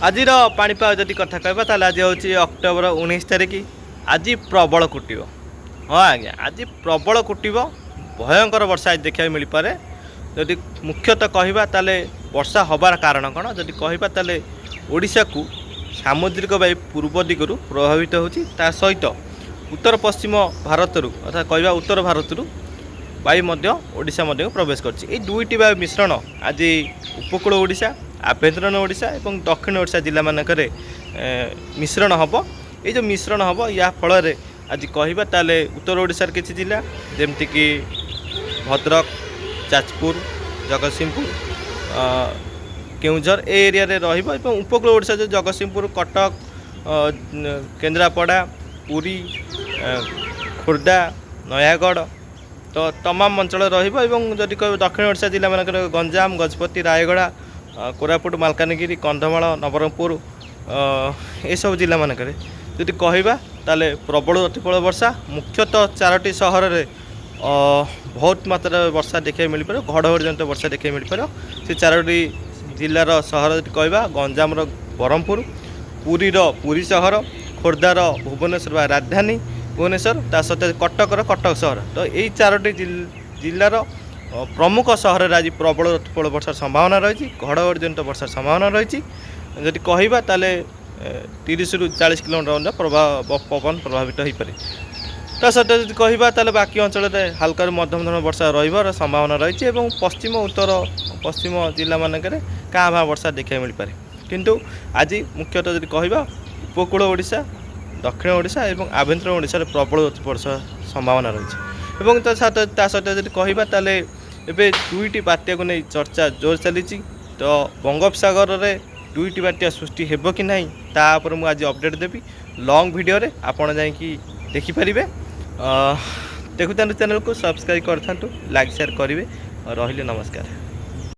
आज पाणीपाग जदि कथा कहवा ताले आज हूँ अक्टोबर 19 तारिख। आज प्रबल कुटिब। हाँ आज्ञा आज प्रबल कुटिब। भयंकर वर्षा आज देखा मिल पारे। जदि मुख्यतः कहवा ताले वर्षा हबार कारण कौन जदि कहवा ताले ओडिशा को सामुद्रिक वायु पूर्व दिगरू प्रभावित होची ता सहित उत्तर पश्चिम भारत अर्थात कहवा उत्तर भारत वायु मध्य ओडिशा मध्य प्रवेश करछि। ए दुईटी वायु मिश्रण आज उपकूल ओडिशा आभ्यंतरण ओडिशा एवं दक्षिण ओडिशा जिला मानकरे मिश्रण हम। ये जो मिश्रण हम या फल आज कहवा ताले उत्तर ओडिशार किछि जिला जेमतिक भद्रक जाजपुर जगतसिंहपुर केउझर ए एरिया रे रहिबो एवं उपकूल ओडिशा जो जगतसिंहपुर कटक केन्द्रापड़ा पुरी खोर्धा नयागढ़ तो तमाम अंचल रहिबो एवं जदि कह दक्षिण ओडिशा जिला मानकर गंजाम गजपति रायगढ़ कोरापुट मालकानगिरी कंधमाल नवरंगपुर ये सब जिला मानक जदि कहवा ताले प्रबल अति प्रबल वर्षा मुख्यतः 4टी सहर में बहुत मात्रा वर्षा देखा मिल पार घड़घड़ी जनित वर्षा देखा मिल पार से 4टी जिलार सहर जदि कहवा गंजाम ब्रह्मपुर पुरीर पुरी सहर खोर्धार भुवनेश्वर राजधानी भुवनेश्वर ता सहित कटकर कटक सहर तो यही 4टी जिलार प्रमुख सहर आज प्रबल प्रबल वर्षार संभावना रही घड़घड़ी जनित वर्षार संभावना रही जदि कहवा ताले 30 ରୁ 40 किलोमीटर प्रभाव पवन प्रभावित हो पारे। ता सहित जदि कहवा ताले बाकी अंचल में हल्का मध्यम धरण वर्षा रही संभावना रही पश्चिम उत्तर पश्चिम जिला मानक क्या भाव वर्षा देखा मिल पारे। किंतु आज मुख्यतः जदि कहवा उपकूल ओडिशा दक्षिण ओडिशा और आभ्यंतरण ओडिशा प्रबल वर्षा संभावना रही सहित जदि कहवा ताले एबे दुईटी बात्या को नहीं चर्चा जोर चली तो बंगोपसागर रे दुईटी बात्या सृष्टि हेब कि नहीं तापर मुझे आज अपडेट देवी लॉन्ग वीडियो रे आपण जाइकी देखिपारे। देखुता चैनल को सब्सक्राइब कर लाइक शेयर करेंगे। रहिले नमस्कार।